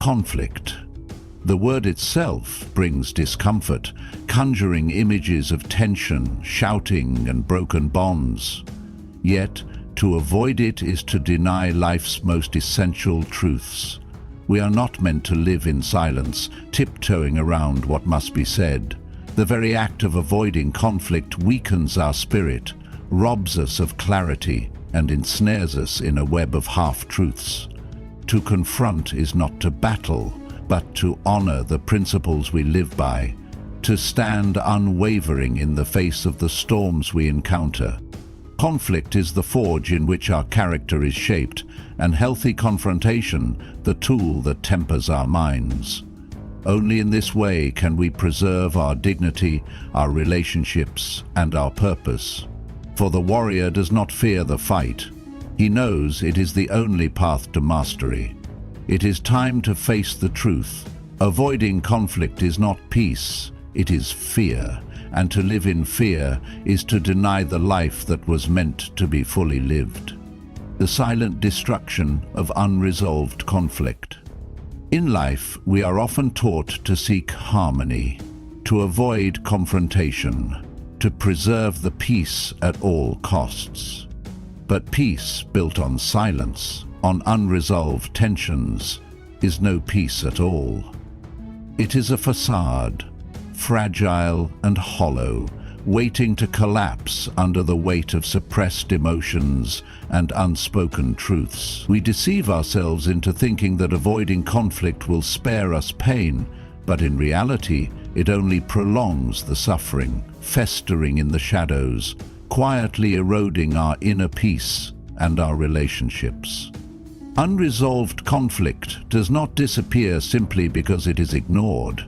Conflict. The word itself brings discomfort, conjuring images of tension, shouting, and broken bonds. Yet, to avoid it is to deny life's most essential truths. We are not meant to live in silence, tiptoeing around what must be said. The very act of avoiding conflict weakens our spirit, robs us of clarity, and ensnares us in a web of half-truths. To confront is not to battle, but to honor the principles we live by, to stand unwavering in the face of the storms we encounter. Conflict is the forge in which our character is shaped, and healthy confrontation, the tool that tempers our minds. Only in this way can we preserve our dignity, our relationships, and our purpose. For the warrior does not fear the fight. He knows it is the only path to mastery. It is time to face the truth. Avoiding conflict is not peace, it is fear, and to live in fear is to deny the life that was meant to be fully lived. The silent destruction of unresolved conflict. In life, we are often taught to seek harmony, to avoid confrontation, to preserve the peace at all costs. But peace built on silence, on unresolved tensions, is no peace at all. It is a facade, fragile and hollow, waiting to collapse under the weight of suppressed emotions and unspoken truths. We deceive ourselves into thinking that avoiding conflict will spare us pain, but in reality, it only prolongs the suffering, festering in the shadows, quietly eroding our inner peace and our relationships. Unresolved conflict does not disappear simply because it is ignored.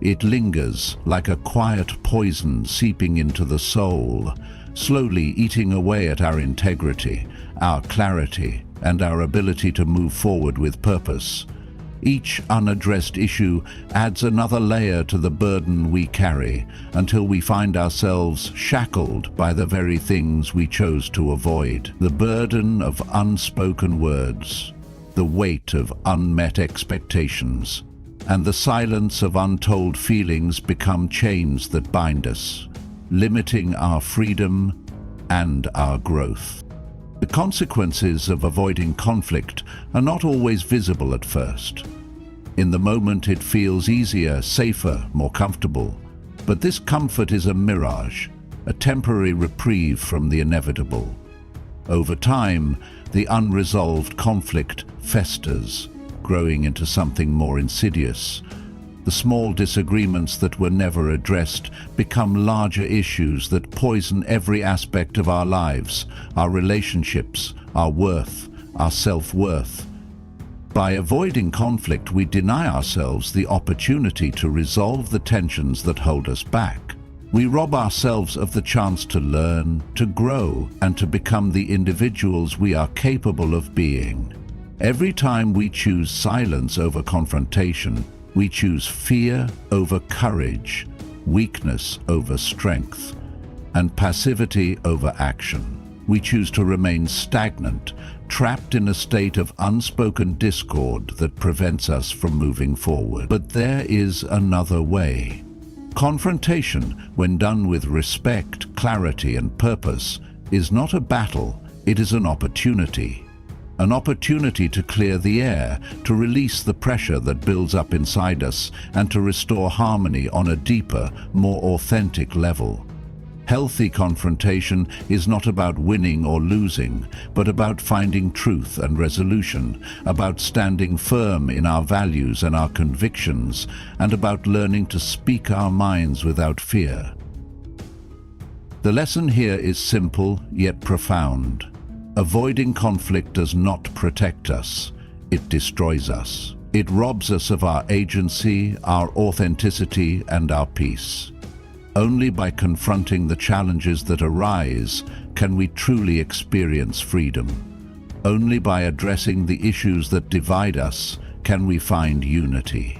It lingers like a quiet poison seeping into the soul, slowly eating away at our integrity, our clarity, and our ability to move forward with purpose. Each unaddressed issue adds another layer to the burden we carry until we find ourselves shackled by the very things we chose to avoid. The burden of unspoken words, the weight of unmet expectations, and the silence of untold feelings become chains that bind us, limiting our freedom and our growth. The consequences of avoiding conflict are not always visible at first. In the moment it feels easier, safer, more comfortable. But this comfort is a mirage, a temporary reprieve from the inevitable. Over time, the unresolved conflict festers, growing into something more insidious. The small disagreements that were never addressed become larger issues that poison every aspect of our lives, our relationships, our worth, our self-worth. By avoiding conflict, we deny ourselves the opportunity to resolve the tensions that hold us back. We rob ourselves of the chance to learn, to grow, and to become the individuals we are capable of being. Every time we choose silence over confrontation, we choose fear over courage, weakness over strength, and passivity over action. We choose to remain stagnant, trapped in a state of unspoken discord that prevents us from moving forward. But there is another way. Confrontation, when done with respect, clarity, and purpose, is not a battle, it is an opportunity. An opportunity to clear the air, to release the pressure that builds up inside us, and to restore harmony on a deeper, more authentic level. Healthy confrontation is not about winning or losing, but about finding truth and resolution, about standing firm in our values and our convictions, and about learning to speak our minds without fear. The lesson here is simple yet profound. Avoiding conflict does not protect us, it destroys us. It robs us of our agency, our authenticity, and our peace. Only by confronting the challenges that arise can we truly experience freedom. Only by addressing the issues that divide us can we find unity.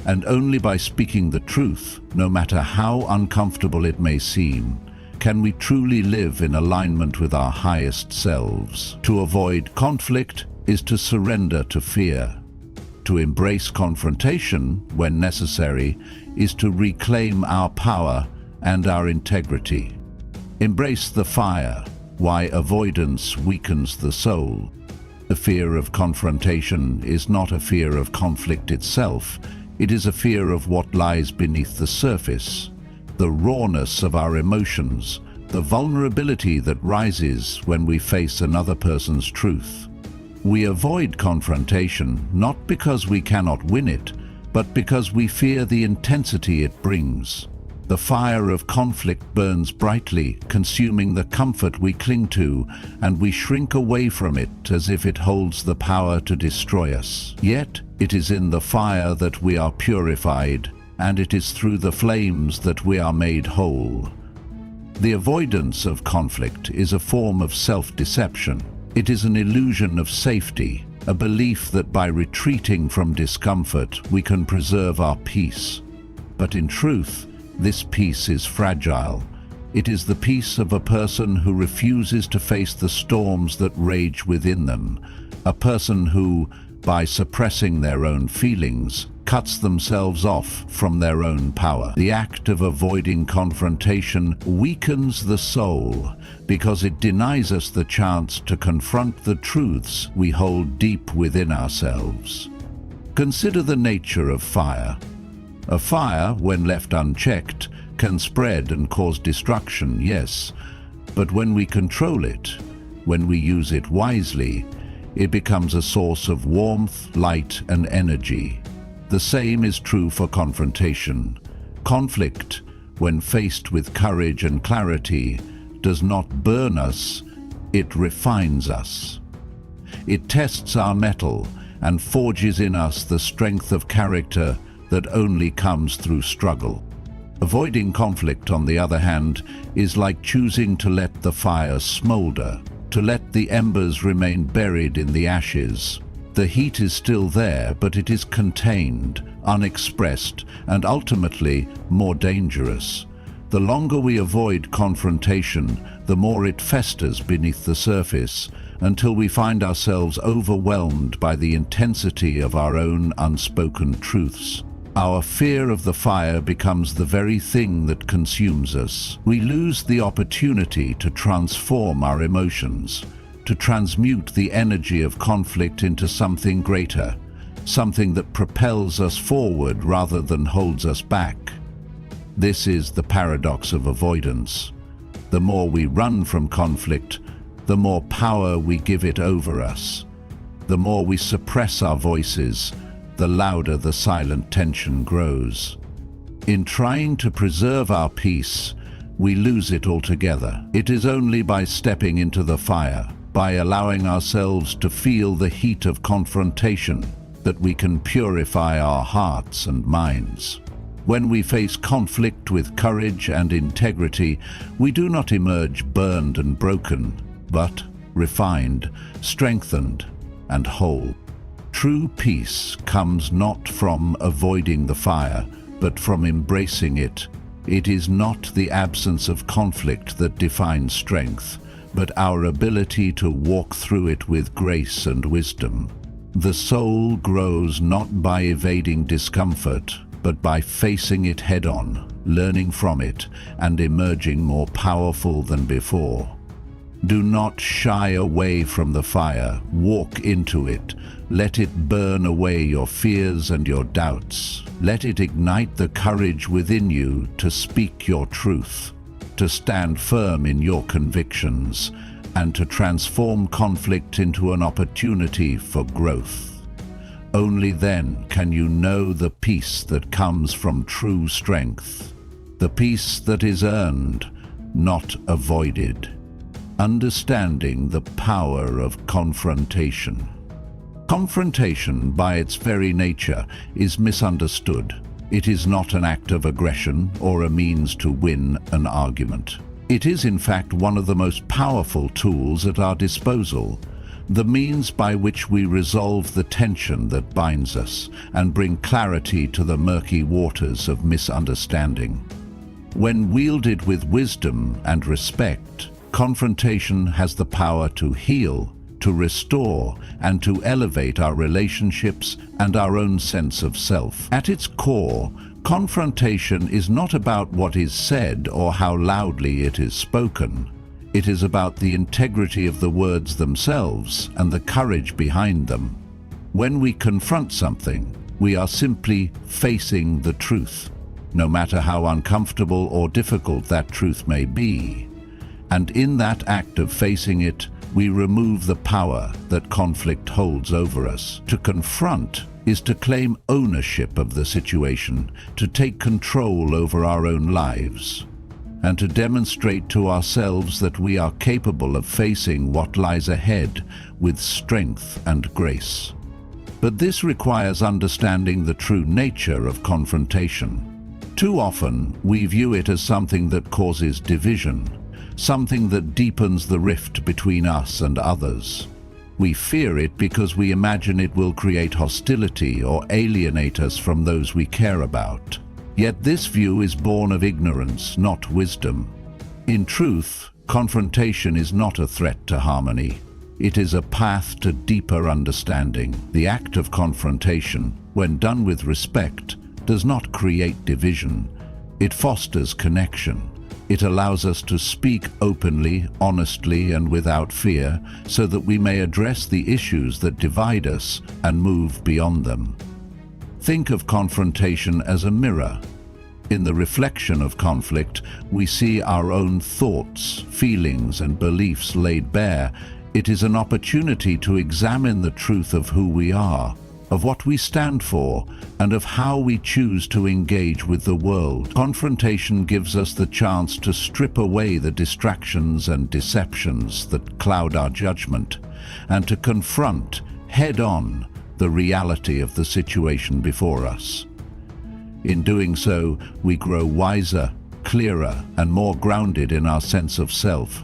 And only by speaking the truth, no matter how uncomfortable it may seem, can we truly live in alignment with our highest selves. To avoid conflict is to surrender to fear. To embrace confrontation, when necessary, is to reclaim our power and our integrity. Embrace the fire, why avoidance weakens the soul. The fear of confrontation is not a fear of conflict itself, it is a fear of what lies beneath the surface, the rawness of our emotions, the vulnerability that rises when we face another person's truth. We avoid confrontation not because we cannot win it, but because we fear the intensity it brings. The fire of conflict burns brightly, consuming the comfort we cling to, and we shrink away from it as if it holds the power to destroy us. Yet, it is in the fire that we are purified, and it is through the flames that we are made whole. The avoidance of conflict is a form of self-deception. It is an illusion of safety, a belief that by retreating from discomfort we can preserve our peace. But in truth, this peace is fragile. It is the peace of a person who refuses to face the storms that rage within them, a person who, by suppressing their own feelings, cuts themselves off from their own power. The act of avoiding confrontation weakens the soul because it denies us the chance to confront the truths we hold deep within ourselves. Consider the nature of fire. A fire, when left unchecked, can spread and cause destruction, yes, but when we control it, when we use it wisely, it becomes a source of warmth, light, and energy. The same is true for confrontation. Conflict, when faced with courage and clarity, does not burn us, it refines us. It tests our mettle and forges in us the strength of character that only comes through struggle. Avoiding conflict, on the other hand, is like choosing to let the fire smolder, to let the embers remain buried in the ashes. The heat is still there, but it is contained, unexpressed, and ultimately more dangerous. The longer we avoid confrontation, the more it festers beneath the surface, until we find ourselves overwhelmed by the intensity of our own unspoken truths. Our fear of the fire becomes the very thing that consumes us. We lose the opportunity to transform our emotions, to transmute the energy of conflict into something greater, something that propels us forward rather than holds us back. This is the paradox of avoidance. The more we run from conflict, the more power we give it over us. The more we suppress our voices, the louder the silent tension grows. In trying to preserve our peace, we lose it altogether. It is only by stepping into the fire, by allowing ourselves to feel the heat of confrontation, that we can purify our hearts and minds. When we face conflict with courage and integrity, we do not emerge burned and broken, but refined, strengthened, and whole. True peace comes not from avoiding the fire, but from embracing it. It is not the absence of conflict that defines strength, but our ability to walk through it with grace and wisdom. The soul grows not by evading discomfort, but by facing it head-on, learning from it, and emerging more powerful than before. Do not shy away from the fire. Walk into it. Let it burn away your fears and your doubts. Let it ignite the courage within you to speak your truth, to stand firm in your convictions, and to transform conflict into an opportunity for growth. Only then can you know the peace that comes from true strength, the peace that is earned, not avoided. Understanding the power of confrontation. Confrontation, by its very nature, is misunderstood. It is not an act of aggression or a means to win an argument. It is, in fact, one of the most powerful tools at our disposal, the means by which we resolve the tension that binds us and bring clarity to the murky waters of misunderstanding. When wielded with wisdom and respect, confrontation has the power to heal, to restore, and to elevate our relationships and our own sense of self. At its core, confrontation is not about what is said or how loudly it is spoken. It is about the integrity of the words themselves and the courage behind them. When we confront something, we are simply facing the truth, no matter how uncomfortable or difficult that truth may be. And in that act of facing it, we remove the power that conflict holds over us. To confront is to claim ownership of the situation, to take control over our own lives, and to demonstrate to ourselves that we are capable of facing what lies ahead with strength and grace. But this requires understanding the true nature of confrontation. Too often, we view it as something that causes division, something that deepens the rift between us and others. We fear it because we imagine it will create hostility or alienate us from those we care about. Yet this view is born of ignorance, not wisdom. In truth, confrontation is not a threat to harmony. It is a path to deeper understanding. The act of confrontation, when done with respect, does not create division. It fosters connection. It allows us to speak openly, honestly, and without fear, so that we may address the issues that divide us and move beyond them. Think of confrontation as a mirror. In the reflection of conflict, we see our own thoughts, feelings, and beliefs laid bare. It is an opportunity to examine the truth of who we are, of what we stand for, and of how we choose to engage with the world. Confrontation gives us the chance to strip away the distractions and deceptions that cloud our judgment, and to confront head-on the reality of the situation before us. In doing so, we grow wiser, clearer, and more grounded in our sense of self.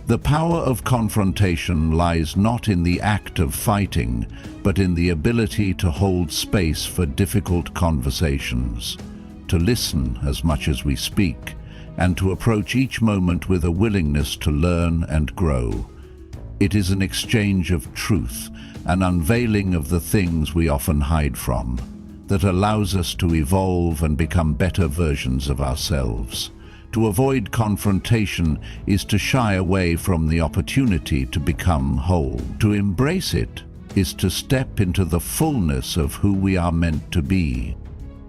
The power of confrontation lies not in the act of fighting, but in the ability to hold space for difficult conversations, to listen as much as we speak, and to approach each moment with a willingness to learn and grow. It is an exchange of truth, an unveiling of the things we often hide from, that allows us to evolve and become better versions of ourselves. To avoid confrontation is to shy away from the opportunity to become whole. To embrace it is to step into the fullness of who we are meant to be.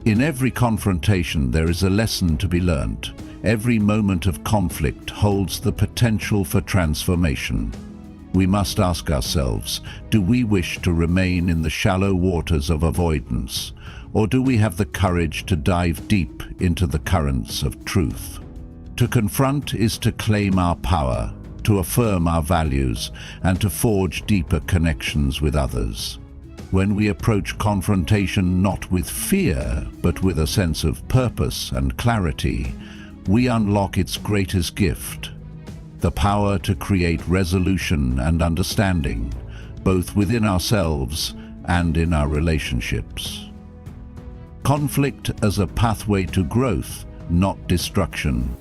In every confrontation there is a lesson to be learned. Every moment of conflict holds the potential for transformation. We must ask ourselves, do we wish to remain in the shallow waters of avoidance, or do we have the courage to dive deep into the currents of truth? To confront is to claim our power, to affirm our values, and to forge deeper connections with others. When we approach confrontation not with fear, but with a sense of purpose and clarity, we unlock its greatest gift, the power to create resolution and understanding, both within ourselves and in our relationships. Conflict as a pathway to growth, not destruction.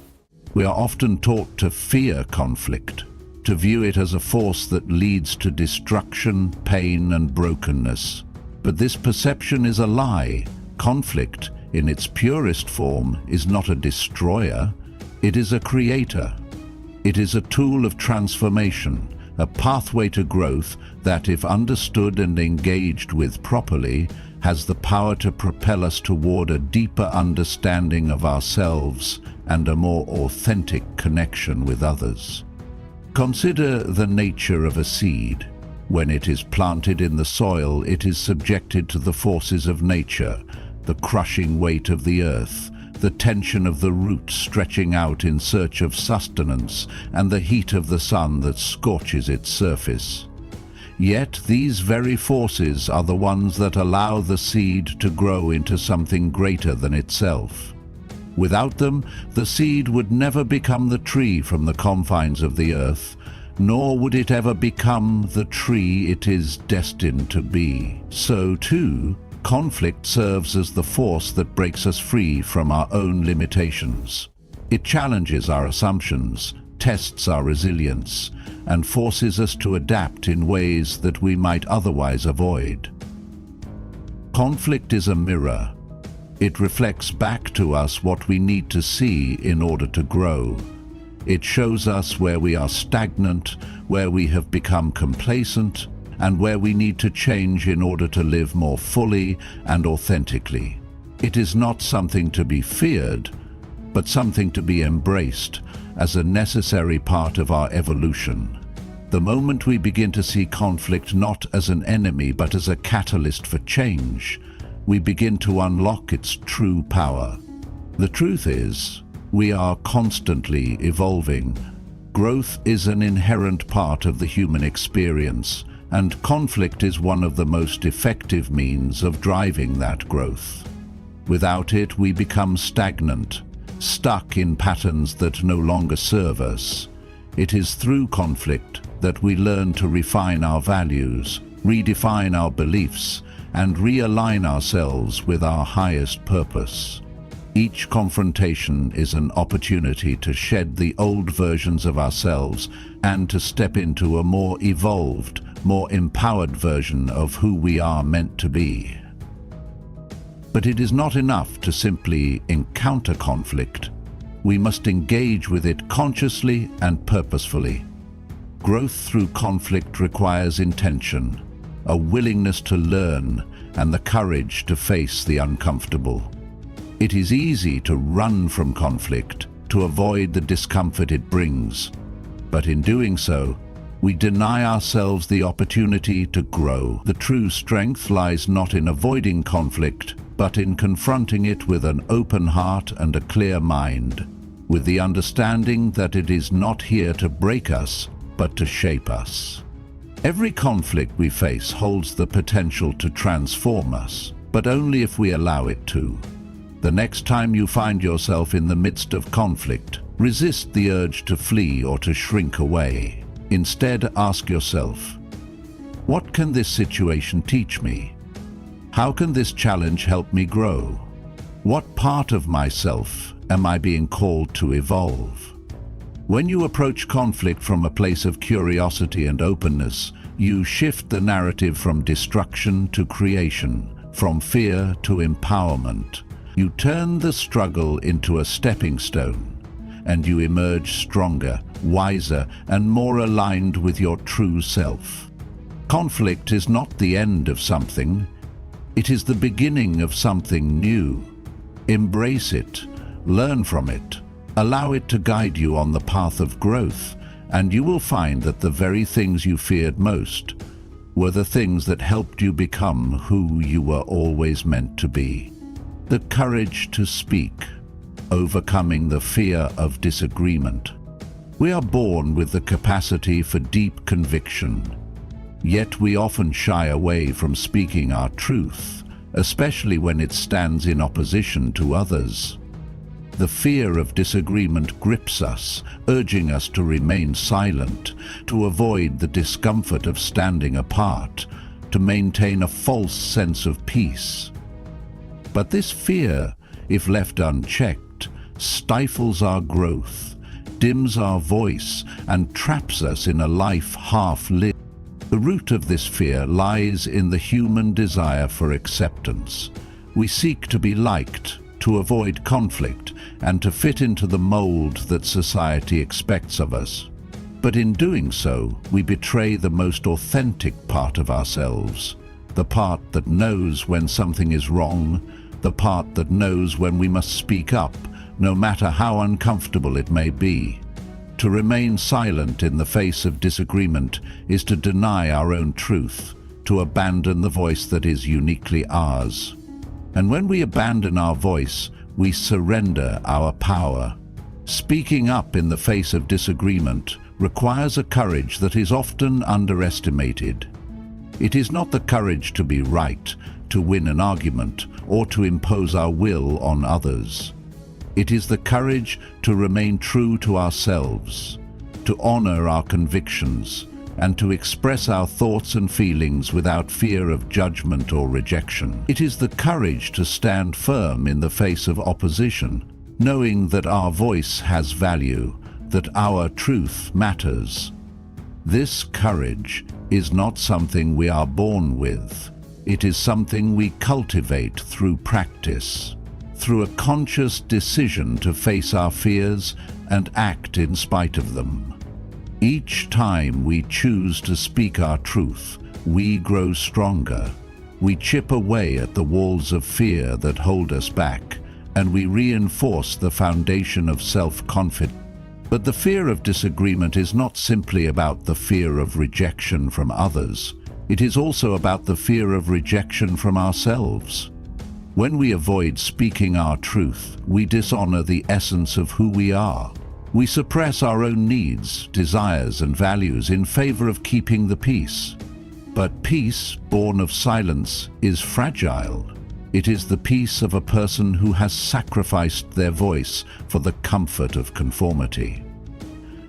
We are often taught to fear conflict, to view it as a force that leads to destruction, pain, and brokenness. But this perception is a lie. Conflict, in its purest form, is not a destroyer. It is a creator. It is a tool of transformation, a pathway to growth that, if understood and engaged with properly, has the power to propel us toward a deeper understanding of ourselves and a more authentic connection with others. Consider the nature of a seed. When it is planted in the soil, it is subjected to the forces of nature, the crushing weight of the earth, the tension of the roots stretching out in search of sustenance, and the heat of the sun that scorches its surface. Yet these very forces are the ones that allow the seed to grow into something greater than itself. Without them, the seed would never become the tree from the confines of the earth, nor would it ever become the tree it is destined to be. So, too, conflict serves as the force that breaks us free from our own limitations. It challenges our assumptions, tests our resilience and forces us to adapt in ways that we might otherwise avoid. Conflict is a mirror. It reflects back to us what we need to see in order to grow. It shows us where we are stagnant, where we have become complacent, and where we need to change in order to live more fully and authentically. It is not something to be feared, but something to be embraced as a necessary part of our evolution. The moment we begin to see conflict not as an enemy but as a catalyst for change, we begin to unlock its true power. The truth is, we are constantly evolving. Growth is an inherent part of the human experience, and conflict is one of the most effective means of driving that growth. Without it, we become stagnant, stuck in patterns that no longer serve us. It is through conflict that we learn to refine our values, redefine our beliefs, and realign ourselves with our highest purpose. Each confrontation is an opportunity to shed the old versions of ourselves and to step into a more evolved, more empowered version of who we are meant to be. But it is not enough to simply encounter conflict. We must engage with it consciously and purposefully. Growth through conflict requires intention, a willingness to learn, and the courage to face the uncomfortable. It is easy to run from conflict, to avoid the discomfort it brings. But in doing so, we deny ourselves the opportunity to grow. The true strength lies not in avoiding conflict, but in confronting it with an open heart and a clear mind, with the understanding that it is not here to break us, but to shape us. Every conflict we face holds the potential to transform us, but only if we allow it to. The next time you find yourself in the midst of conflict, resist the urge to flee or to shrink away. Instead, ask yourself, what can this situation teach me? How can this challenge help me grow? What part of myself am I being called to evolve? When you approach conflict from a place of curiosity and openness, you shift the narrative from destruction to creation, from fear to empowerment. You turn the struggle into a stepping stone, and you emerge stronger, wiser, and more aligned with your true self. Conflict is not the end of something, it is the beginning of something new. Embrace it, learn from it, allow it to guide you on the path of growth, and you will find that the very things you feared most were the things that helped you become who you were always meant to be. The courage to speak, overcoming the fear of disagreement. We are born with the capacity for deep conviction, yet we often shy away from speaking our truth, especially when it stands in opposition to others. The fear of disagreement grips us, urging us to remain silent, to avoid the discomfort of standing apart, to maintain a false sense of peace. But this fear, if left unchecked, stifles our growth, dims our voice, and traps us in a life half-lived. The root of this fear lies in the human desire for acceptance. We seek to be liked, to avoid conflict, and to fit into the mold that society expects of us. But in doing so, we betray the most authentic part of ourselves, the part that knows when something is wrong, the part that knows when we must speak up, no matter how uncomfortable it may be. To remain silent in the face of disagreement is to deny our own truth, to abandon the voice that is uniquely ours. And when we abandon our voice, we surrender our power. Speaking up in the face of disagreement requires a courage that is often underestimated. It is not the courage to be right, to win an argument, or to impose our will on others. It is the courage to remain true to ourselves, to honor our convictions, and to express our thoughts and feelings without fear of judgment or rejection. It is the courage to stand firm in the face of opposition, knowing that our voice has value, that our truth matters. This courage is not something we are born with. It is something we cultivate through practice, through a conscious decision to face our fears and act in spite of them. Each time we choose to speak our truth, we grow stronger. We chip away at the walls of fear that hold us back, and we reinforce the foundation of self-confidence. But the fear of disagreement is not simply about the fear of rejection from others. It is also about the fear of rejection from ourselves. When we avoid speaking our truth, we dishonor the essence of who we are. We suppress our own needs, desires, and values in favor of keeping the peace. But peace, born of silence, is fragile. It is the peace of a person who has sacrificed their voice for the comfort of conformity.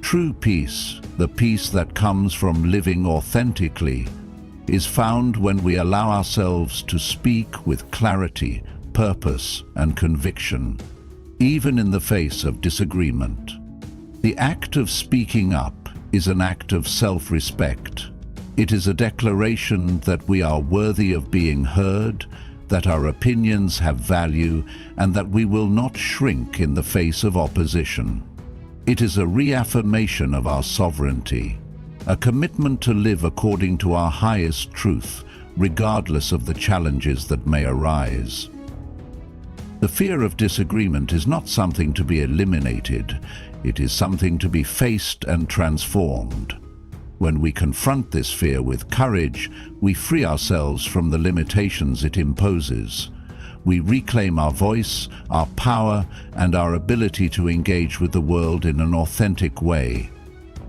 True peace, the peace that comes from living authentically, is found when we allow ourselves to speak with clarity, purpose, and conviction, even in the face of disagreement. The act of speaking up is an act of self-respect. It is a declaration that we are worthy of being heard, that our opinions have value, and that we will not shrink in the face of opposition. It is a reaffirmation of our sovereignty, a commitment to live according to our highest truth, regardless of the challenges that may arise. The fear of disagreement is not something to be eliminated. It is something to be faced and transformed. When we confront this fear with courage, we free ourselves from the limitations it imposes. We reclaim our voice, our power, and our ability to engage with the world in an authentic way.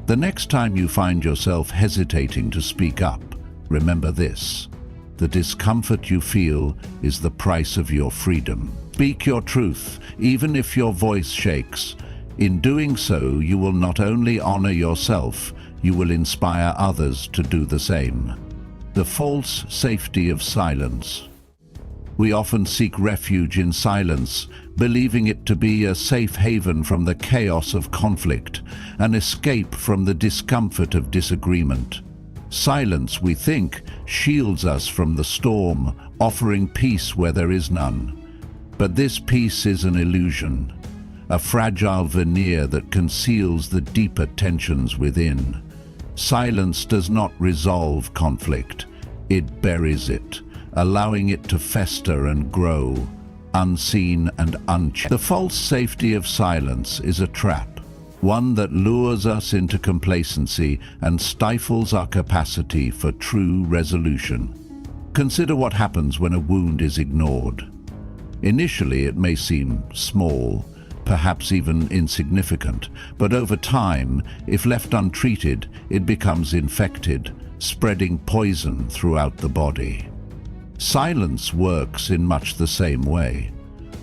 The next time you find yourself hesitating to speak up, remember this: the discomfort you feel is the price of your freedom. Speak your truth, even if your voice shakes. In doing so, you will not only honor yourself, you will inspire others to do the same. The false safety of silence. We often seek refuge in silence, believing it to be a safe haven from the chaos of conflict, an escape from the discomfort of disagreement. Silence, we think, shields us from the storm, offering peace where there is none. But this peace is an illusion, a fragile veneer that conceals the deeper tensions within. Silence does not resolve conflict, it buries it, allowing it to fester and grow, unseen and unchecked. The false safety of silence is a trap, one that lures us into complacency and stifles our capacity for true resolution. Consider what happens when a wound is ignored. Initially, it may seem small, perhaps even insignificant, but over time, if left untreated, it becomes infected, spreading poison throughout the body. Silence works in much the same way.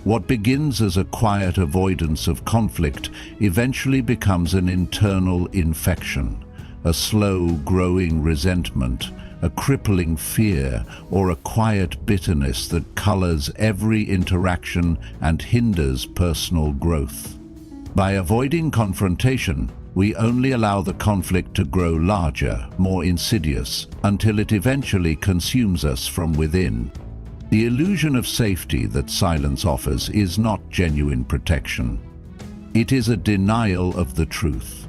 What begins as a quiet avoidance of conflict eventually becomes an internal infection, a slow growing resentment, a crippling fear, or a quiet bitterness that colors every interaction and hinders personal growth. By avoiding confrontation, we only allow the conflict to grow larger, more insidious, until it eventually consumes us from within. The illusion of safety that silence offers is not genuine protection. It is a denial of the truth.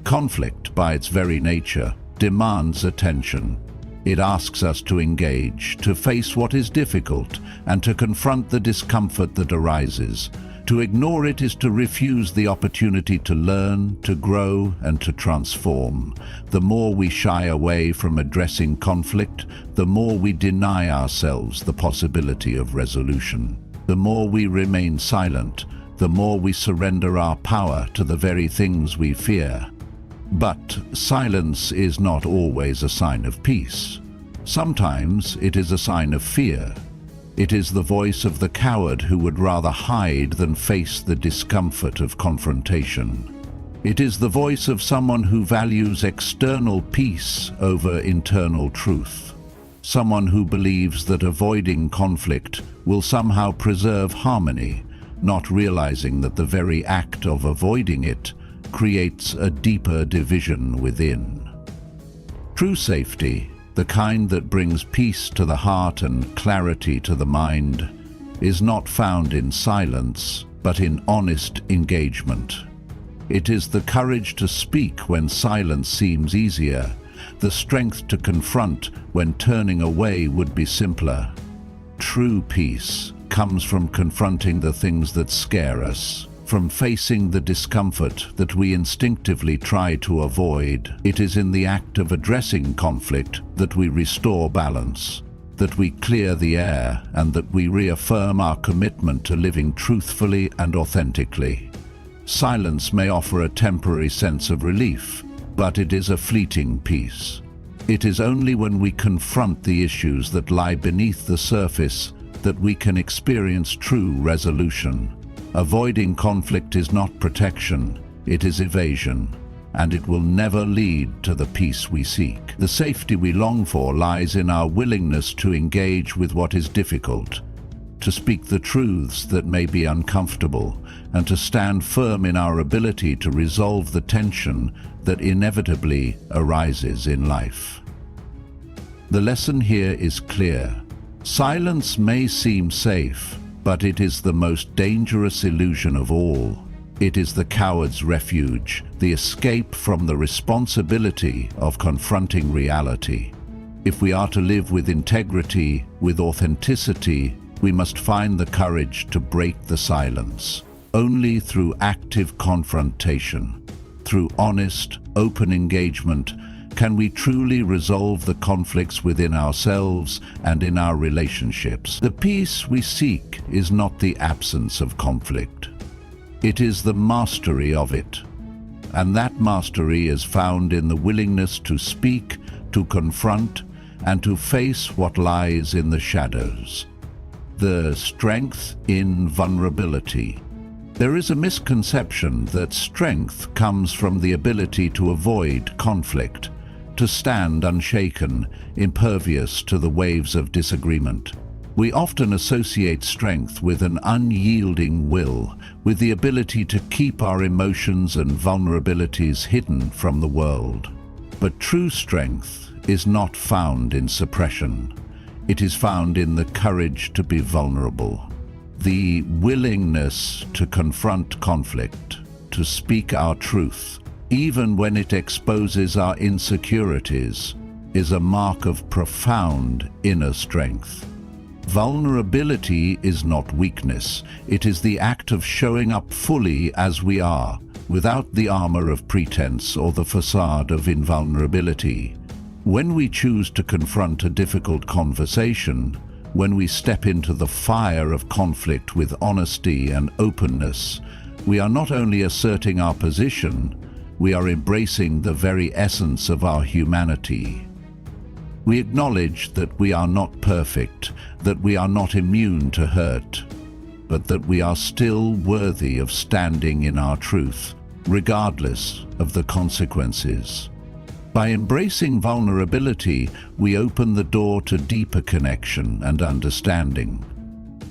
Conflict, by its very nature, demands attention. It asks us to engage, to face what is difficult, and to confront the discomfort that arises. To ignore it is to refuse the opportunity to learn, to grow, and to transform. The more we shy away from addressing conflict, the more we deny ourselves the possibility of resolution. The more we remain silent, the more we surrender our power to the very things we fear. But silence is not always a sign of peace. Sometimes it is a sign of fear. It is the voice of the coward who would rather hide than face the discomfort of confrontation. It is the voice of someone who values external peace over internal truth. Someone who believes that avoiding conflict will somehow preserve harmony, not realizing that the very act of avoiding it creates a deeper division within. True safety, the kind that brings peace to the heart and clarity to the mind, is not found in silence, but in honest engagement. It is the courage to speak when silence seems easier, the strength to confront when turning away would be simpler. True peace comes from confronting the things that scare us, from facing the discomfort that we instinctively try to avoid. It is in the act of addressing conflict that we restore balance, that we clear the air, and that we reaffirm our commitment to living truthfully and authentically. Silence may offer a temporary sense of relief, but it is a fleeting peace. It is only when we confront the issues that lie beneath the surface that we can experience true resolution. Avoiding conflict is not protection, it is evasion, and it will never lead to the peace we seek. The safety we long for lies in our willingness to engage with what is difficult, to speak the truths that may be uncomfortable, and to stand firm in our ability to resolve the tension that inevitably arises in life. The lesson here is clear. Silence may seem safe, but it is the most dangerous illusion of all. It is the coward's refuge, the escape from the responsibility of confronting reality. If we are to live with integrity, with authenticity, we must find the courage to break the silence. Only through active confrontation, through honest, open engagement, can we truly resolve the conflicts within ourselves and in our relationships. The peace we seek is not the absence of conflict. It is the mastery of it. And that mastery is found in the willingness to speak, to confront, and to face what lies in the shadows. The strength in vulnerability. There is a misconception that strength comes from the ability to avoid conflict, to stand unshaken, impervious to the waves of disagreement. We often associate strength with an unyielding will, with the ability to keep our emotions and vulnerabilities hidden from the world. But true strength is not found in suppression. It is found in the courage to be vulnerable, the willingness to confront conflict, to speak our truth, even when it exposes our insecurities, is a mark of profound inner strength. Vulnerability is not weakness. It is the act of showing up fully as we are, without the armor of pretense or the facade of invulnerability. When we choose to confront a difficult conversation, when we step into the fire of conflict with honesty and openness, we are not only asserting our position, we are embracing the very essence of our humanity. We acknowledge that we are not perfect, that we are not immune to hurt, but that we are still worthy of standing in our truth, regardless of the consequences. By embracing vulnerability, we open the door to deeper connection and understanding.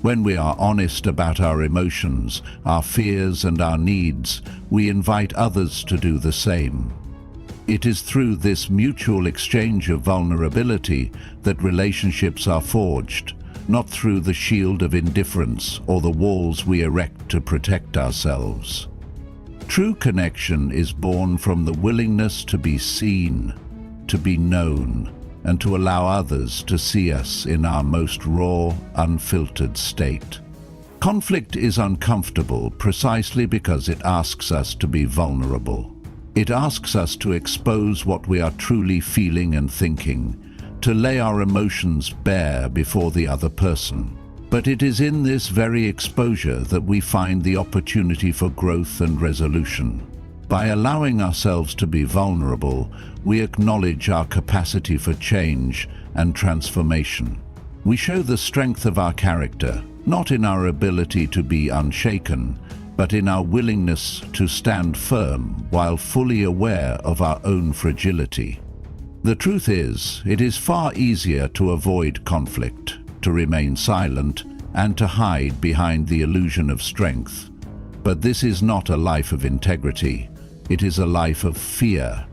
When we are honest about our emotions, our fears and our needs, we invite others to do the same. It is through this mutual exchange of vulnerability that relationships are forged, not through the shield of indifference or the walls we erect to protect ourselves. True connection is born from the willingness to be seen, to be known, and to allow others to see us in our most raw, unfiltered state. Conflict is uncomfortable precisely because it asks us to be vulnerable. It asks us to expose what we are truly feeling and thinking, to lay our emotions bare before the other person. But it is in this very exposure that we find the opportunity for growth and resolution. By allowing ourselves to be vulnerable, we acknowledge our capacity for change and transformation. We show the strength of our character, not in our ability to be unshaken, but in our willingness to stand firm while fully aware of our own fragility. The truth is, it is far easier to avoid conflict, to remain silent, and to hide behind the illusion of strength. But this is not a life of integrity. It is a life of fear.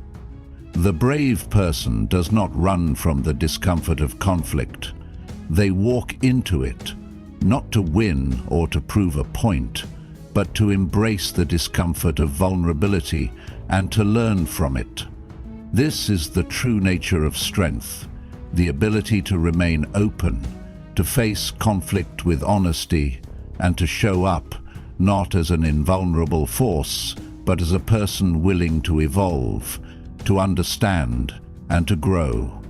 The brave person does not run from the discomfort of conflict. They walk into it, not to win or to prove a point, but to embrace the discomfort of vulnerability and to learn from it. This is the true nature of strength, the ability to remain open, to face conflict with honesty, and to show up not as an invulnerable force, but as a person willing to evolve, to understand, and to grow.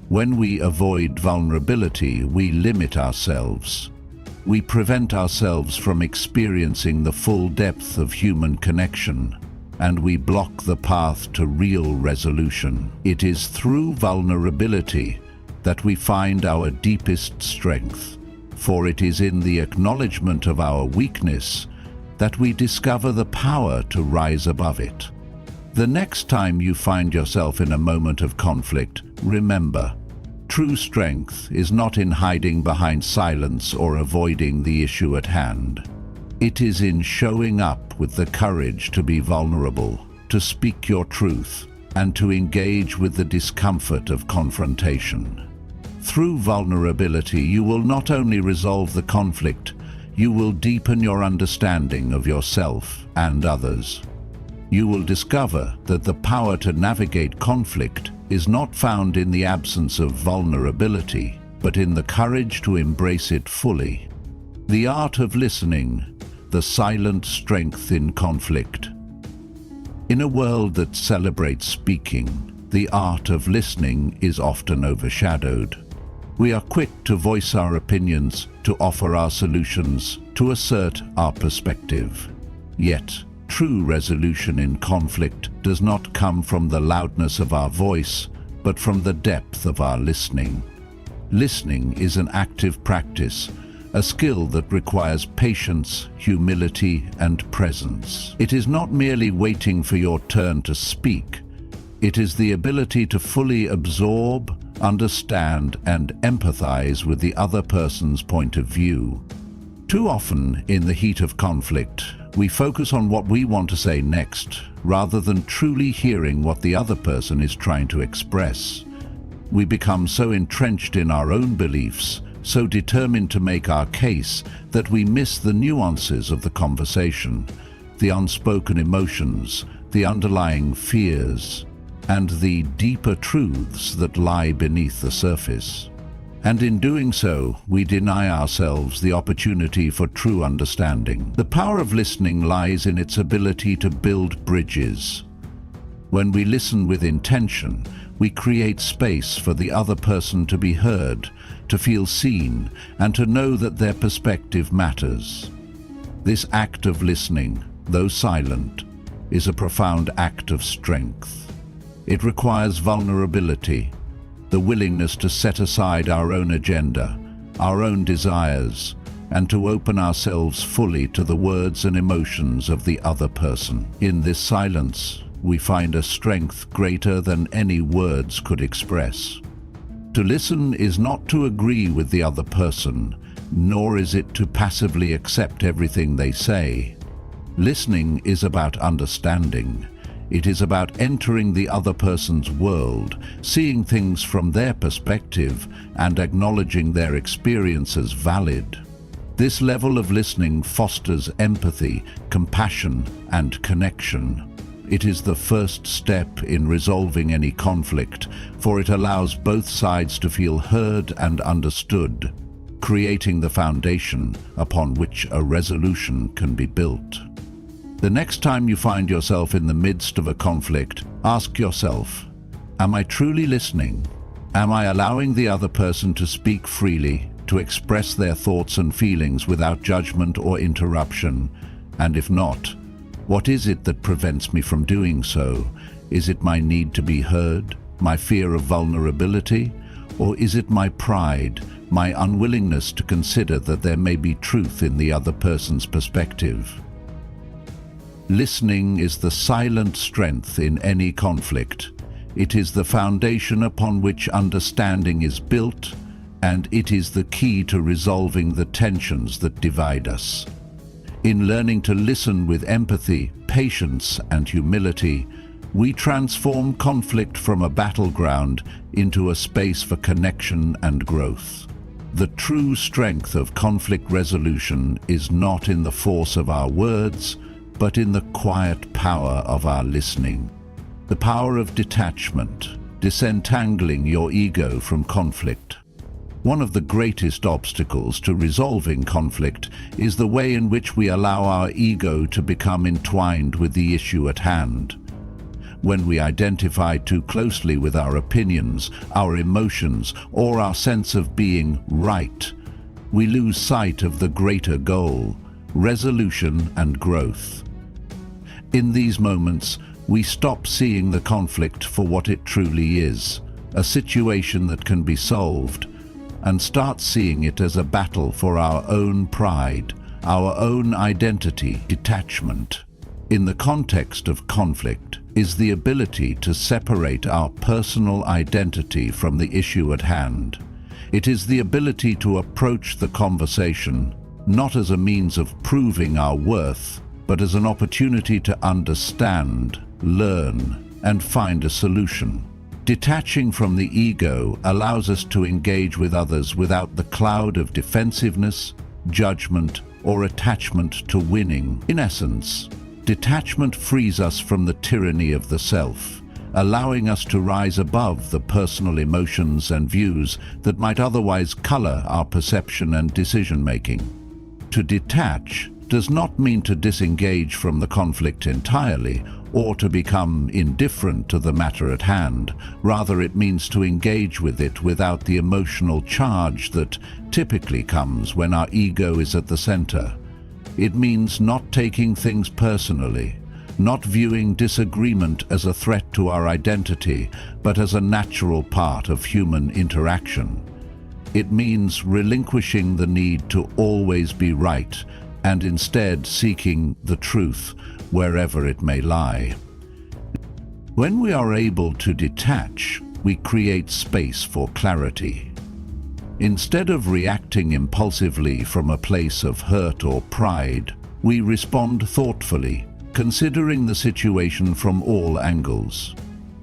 When we avoid vulnerability, we limit ourselves. We prevent ourselves from experiencing the full depth of human connection, and we block the path to real resolution. It is through vulnerability that we find our deepest strength, for it is in the acknowledgement of our weakness that we discover the power to rise above it. The next time you find yourself in a moment of conflict, remember, true strength is not in hiding behind silence or avoiding the issue at hand. It is in showing up with the courage to be vulnerable, to speak your truth, and to engage with the discomfort of confrontation. Through vulnerability, you will not only resolve the conflict, you will deepen your understanding of yourself and others. You will discover that the power to navigate conflict is not found in the absence of vulnerability, but in the courage to embrace it fully. The art of listening, the silent strength in conflict. In a world that celebrates speaking, the art of listening is often overshadowed. We are quick to voice our opinions, to offer our solutions, to assert our perspective. Yet, true resolution in conflict does not come from the loudness of our voice, but from the depth of our listening. Listening is an active practice, a skill that requires patience, humility, and presence. It is not merely waiting for your turn to speak. It is the ability to fully absorb, understand, and empathize with the other person's point of view. Too often, in the heat of conflict, we focus on what we want to say next, rather than truly hearing what the other person is trying to express. We become so entrenched in our own beliefs, so determined to make our case, that we miss the nuances of the conversation, the unspoken emotions, the underlying fears, and the deeper truths that lie beneath the surface. And in doing so, we deny ourselves the opportunity for true understanding. The power of listening lies in its ability to build bridges. When we listen with intention, we create space for the other person to be heard, to feel seen, and to know that their perspective matters. This act of listening, though silent, is a profound act of strength. It requires vulnerability, the willingness to set aside our own agenda, our own desires, and to open ourselves fully to the words and emotions of the other person. In this silence, we find a strength greater than any words could express. To listen is not to agree with the other person, nor is it to passively accept everything they say. Listening is about understanding. It is about entering the other person's world, seeing things from their perspective, and acknowledging their experience as valid. This level of listening fosters empathy, compassion, and connection. It is the first step in resolving any conflict, for it allows both sides to feel heard and understood, creating the foundation upon which a resolution can be built. The next time you find yourself in the midst of a conflict, ask yourself, am I truly listening? Am I allowing the other person to speak freely, to express their thoughts and feelings without judgment or interruption? And if not, what is it that prevents me from doing so? Is it my need to be heard, my fear of vulnerability? Or is it my pride, my unwillingness to consider that there may be truth in the other person's perspective? Listening is the silent strength in any conflict. It is the foundation upon which understanding is built, and it is the key to resolving the tensions that divide us. In learning to listen with empathy, patience, and humility, we transform conflict from a battleground into a space for connection and growth. The true strength of conflict resolution is not in the force of our words, but in the quiet power of our listening. The power of detachment, disentangling your ego from conflict. One of the greatest obstacles to resolving conflict is the way in which we allow our ego to become entwined with the issue at hand. When we identify too closely with our opinions, our emotions, or our sense of being right, we lose sight of the greater goal, resolution and growth. In these moments, we stop seeing the conflict for what it truly is, a situation that can be solved, and start seeing it as a battle for our own pride, our own identity. Detachment, in the context of conflict, is the ability to separate our personal identity from the issue at hand. It is the ability to approach the conversation not as a means of proving our worth, but as an opportunity to understand, learn, and find a solution. Detaching from the ego allows us to engage with others without the cloud of defensiveness, judgment, or attachment to winning. In essence, detachment frees us from the tyranny of the self, allowing us to rise above the personal emotions and views that might otherwise color our perception and decision-making. To detach does not mean to disengage from the conflict entirely or to become indifferent to the matter at hand. Rather, it means to engage with it without the emotional charge that typically comes when our ego is at the center. It means not taking things personally, not viewing disagreement as a threat to our identity, but as a natural part of human interaction. It means relinquishing the need to always be right and instead seeking the truth wherever it may lie. When we are able to detach, we create space for clarity. Instead of reacting impulsively from a place of hurt or pride, we respond thoughtfully, considering the situation from all angles.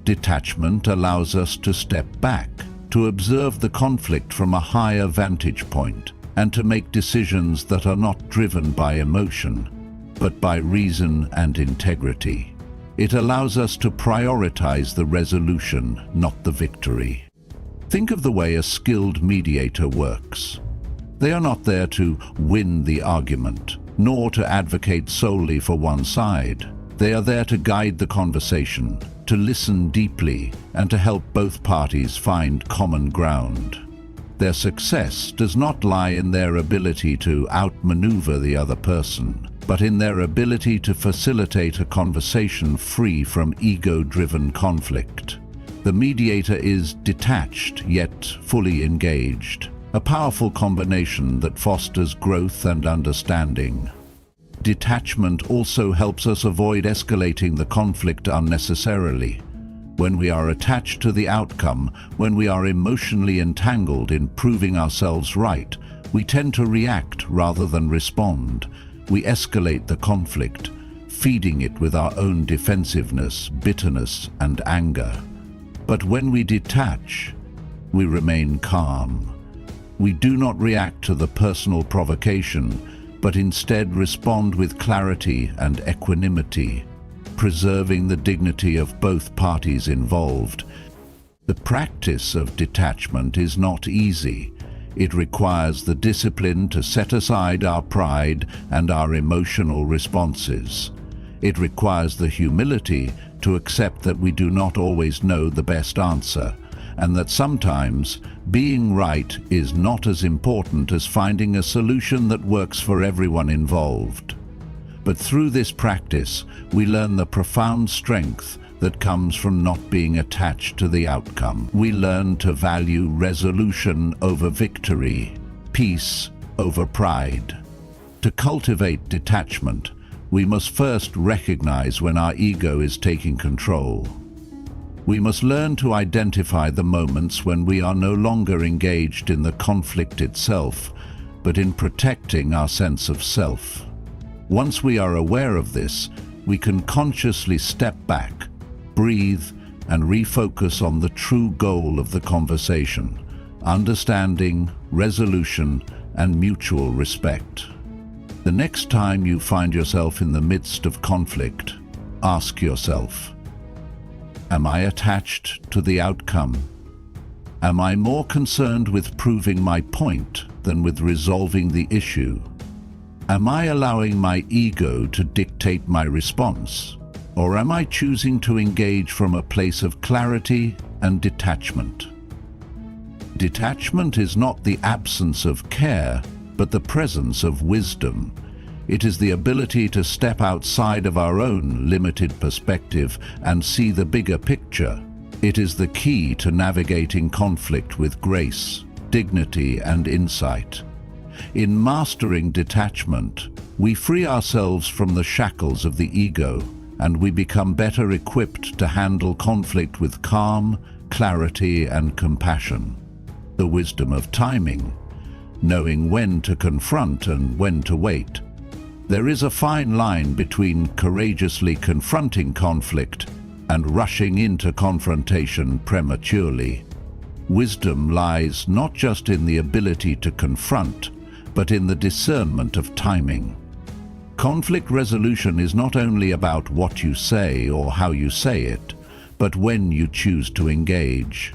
Detachment allows us to step back, to observe the conflict from a higher vantage point, and to make decisions that are not driven by emotion, but by reason and integrity. It allows us to prioritize the resolution, not the victory. Think of the way a skilled mediator works. They are not there to win the argument, nor to advocate solely for one side. They are there to guide the conversation, to listen deeply, and to help both parties find common ground. Their success does not lie in their ability to outmaneuver the other person, but in their ability to facilitate a conversation free from ego-driven conflict. The mediator is detached yet fully engaged, a powerful combination that fosters growth and understanding. Detachment also helps us avoid escalating the conflict unnecessarily. When we are attached to the outcome, when we are emotionally entangled in proving ourselves right, we tend to react rather than respond. We escalate the conflict, feeding it with our own defensiveness, bitterness, and anger. But when we detach, we remain calm. We do not react to the personal provocation, but instead respond with clarity and equanimity, preserving the dignity of both parties involved. The practice of detachment is not easy. It requires the discipline to set aside our pride and our emotional responses. It requires the humility to accept that we do not always know the best answer, and that sometimes being right is not as important as finding a solution that works for everyone involved. But through this practice, we learn the profound strength that comes from not being attached to the outcome. We learn to value resolution over victory, peace over pride. To cultivate detachment, we must first recognize when our ego is taking control. We must learn to identify the moments when we are no longer engaged in the conflict itself, but in protecting our sense of self. Once we are aware of this, we can consciously step back, breathe, and refocus on the true goal of the conversation: understanding, resolution, and mutual respect. The next time you find yourself in the midst of conflict, ask yourself, am I attached to the outcome? Am I more concerned with proving my point than with resolving the issue? Am I allowing my ego to dictate my response? Or am I choosing to engage from a place of clarity and detachment? Detachment is not the absence of care, but the presence of wisdom. It is the ability to step outside of our own limited perspective and see the bigger picture. It is the key to navigating conflict with grace, dignity, and insight. In mastering detachment, we free ourselves from the shackles of the ego, and we become better equipped to handle conflict with calm, clarity, and compassion. The wisdom of timing, knowing when to confront and when to wait. There is a fine line between courageously confronting conflict and rushing into confrontation prematurely. Wisdom lies not just in the ability to confront, but in the discernment of timing. Conflict resolution is not only about what you say or how you say it, but when you choose to engage.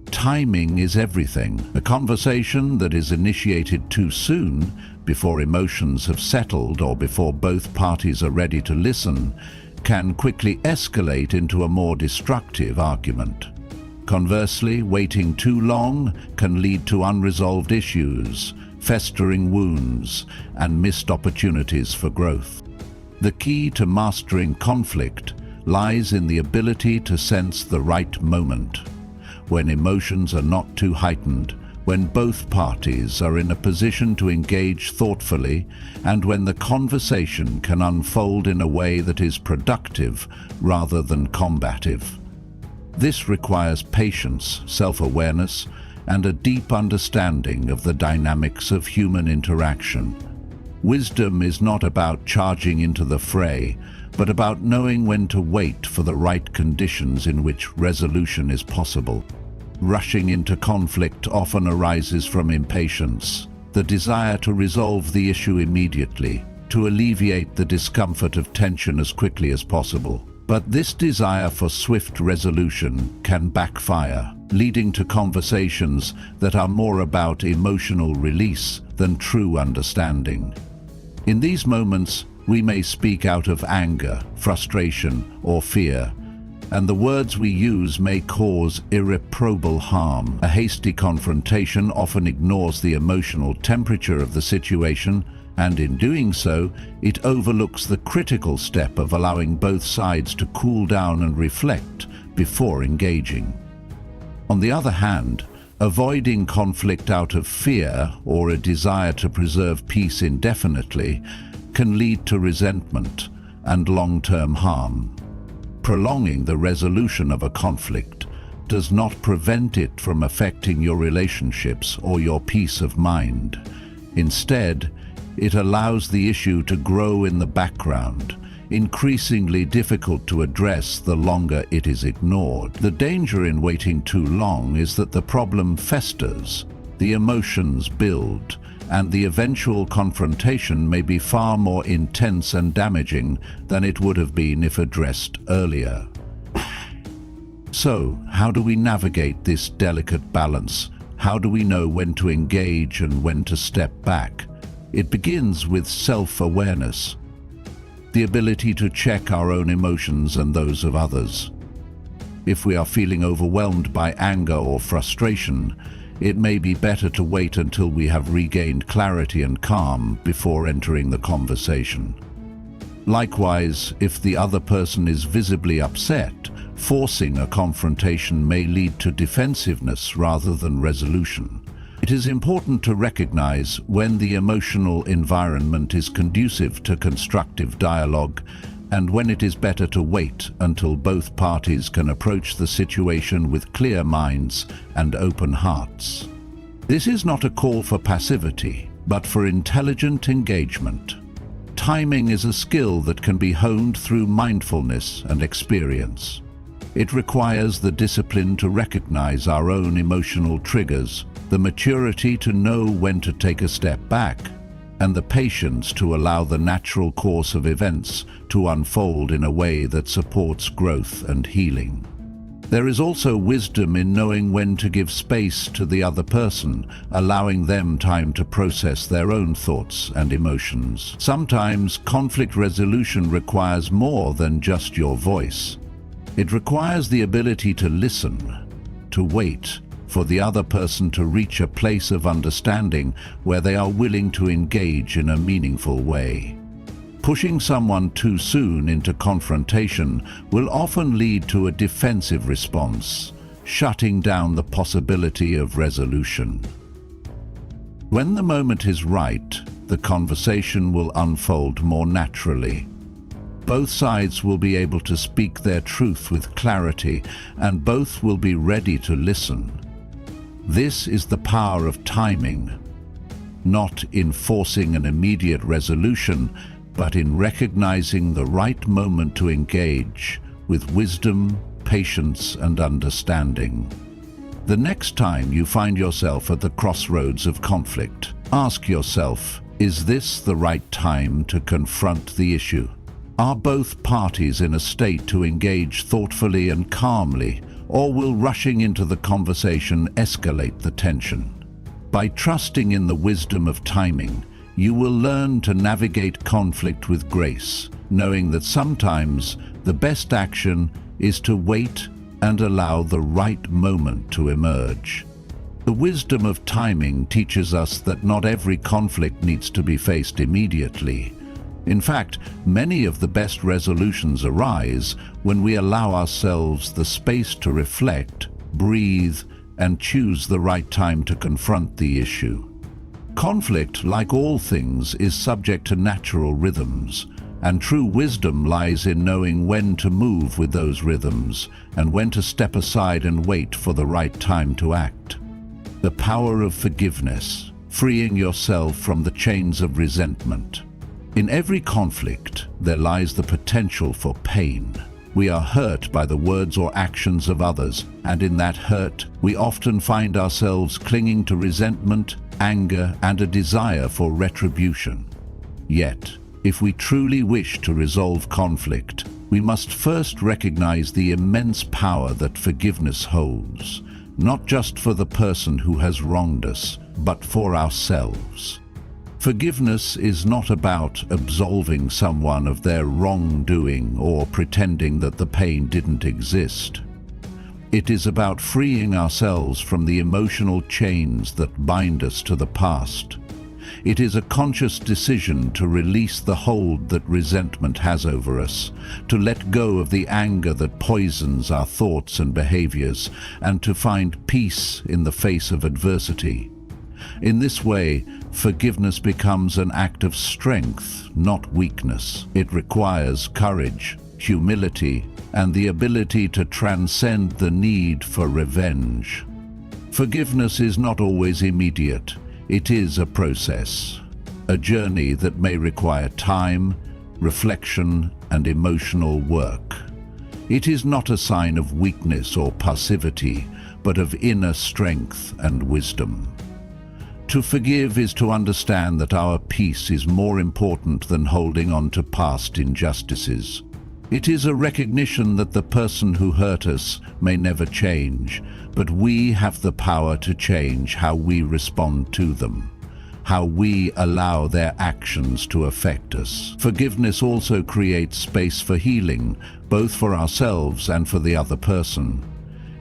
Timing is everything. A conversation that is initiated too soon, before emotions have settled or before both parties are ready to listen, can quickly escalate into a more destructive argument. Conversely, waiting too long can lead to unresolved issues, festering wounds, and missed opportunities for growth. The key to mastering conflict lies in the ability to sense the right moment, when emotions are not too heightened, when both parties are in a position to engage thoughtfully, and when the conversation can unfold in a way that is productive rather than combative. This requires patience, self-awareness, and a deep understanding of the dynamics of human interaction. Wisdom is not about charging into the fray, but about knowing when to wait for the right conditions in which resolution is possible. Rushing into conflict often arises from impatience, the desire to resolve the issue immediately, to alleviate the discomfort of tension as quickly as possible. But this desire for swift resolution can backfire, leading to conversations that are more about emotional release than true understanding. In these moments, we may speak out of anger, frustration, or fear, and the words we use may cause irreparable harm. A hasty confrontation often ignores the emotional temperature of the situation, and in doing so, it overlooks the critical step of allowing both sides to cool down and reflect before engaging. On the other hand, avoiding conflict out of fear or a desire to preserve peace indefinitely can lead to resentment and long-term harm. Prolonging the resolution of a conflict does not prevent it from affecting your relationships or your peace of mind. Instead, it allows the issue to grow in the background, increasingly difficult to address the longer it is ignored. The danger in waiting too long is that the problem festers, the emotions build, and the eventual confrontation may be far more intense and damaging than it would have been if addressed earlier. So, how do we navigate this delicate balance? How do we know when to engage and when to step back? It begins with self-awareness, the ability to check our own emotions and those of others. If we are feeling overwhelmed by anger or frustration, it may be better to wait until we have regained clarity and calm before entering the conversation. Likewise, if the other person is visibly upset, forcing a confrontation may lead to defensiveness rather than resolution. It is important to recognize when the emotional environment is conducive to constructive dialogue and when it is better to wait until both parties can approach the situation with clear minds and open hearts. This is not a call for passivity, but for intelligent engagement. Timing is a skill that can be honed through mindfulness and experience. It requires the discipline to recognize our own emotional triggers, the maturity to know when to take a step back, and the patience to allow the natural course of events to unfold in a way that supports growth and healing. There is also wisdom in knowing when to give space to the other person, allowing them time to process their own thoughts and emotions. Sometimes conflict resolution requires more than just your voice. It requires the ability to listen, to wait for the other person to reach a place of understanding where they are willing to engage in a meaningful way. Pushing someone too soon into confrontation will often lead to a defensive response, shutting down the possibility of resolution. When the moment is right, the conversation will unfold more naturally. Both sides will be able to speak their truth with clarity, and both will be ready to listen. This is the power of timing, not in forcing an immediate resolution, but in recognizing the right moment to engage with wisdom, patience, and understanding. The next time you find yourself at the crossroads of conflict, ask yourself, is this the right time to confront the issue? Are both parties in a state to engage thoughtfully and calmly, or will rushing into the conversation escalate the tension? By trusting in the wisdom of timing, you will learn to navigate conflict with grace, knowing that sometimes the best action is to wait and allow the right moment to emerge. The wisdom of timing teaches us that not every conflict needs to be faced immediately. In fact, many of the best resolutions arise when we allow ourselves the space to reflect, breathe, and choose the right time to confront the issue. Conflict, like all things, is subject to natural rhythms, and true wisdom lies in knowing when to move with those rhythms and when to step aside and wait for the right time to act. The power of forgiveness, freeing yourself from the chains of resentment. In every conflict, there lies the potential for pain. We are hurt by the words or actions of others, and in that hurt, we often find ourselves clinging to resentment, anger, and a desire for retribution. Yet, if we truly wish to resolve conflict, we must first recognize the immense power that forgiveness holds, not just for the person who has wronged us, but for ourselves. Forgiveness is not about absolving someone of their wrongdoing or pretending that the pain didn't exist. It is about freeing ourselves from the emotional chains that bind us to the past. It is a conscious decision to release the hold that resentment has over us, to let go of the anger that poisons our thoughts and behaviors, and to find peace in the face of adversity. In this way, forgiveness becomes an act of strength, not weakness. It requires courage, humility, and the ability to transcend the need for revenge. Forgiveness is not always immediate. It is a process, a journey that may require time, reflection, and emotional work. It is not a sign of weakness or passivity, but of inner strength and wisdom. To forgive is to understand that our peace is more important than holding on to past injustices. It is a recognition that the person who hurt us may never change, but we have the power to change how we respond to them, how we allow their actions to affect us. Forgiveness also creates space for healing, both for ourselves and for the other person.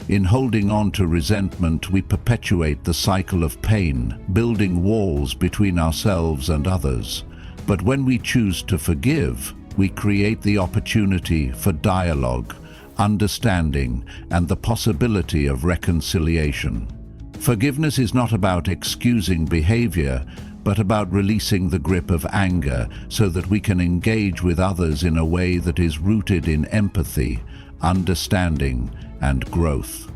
In holding on to resentment, we perpetuate the cycle of pain, building walls between ourselves and others. But when we choose to forgive, we create the opportunity for dialogue, understanding, and the possibility of reconciliation. Forgiveness is not about excusing behavior, but about releasing the grip of anger so that we can engage with others in a way that is rooted in empathy, understanding, and growth.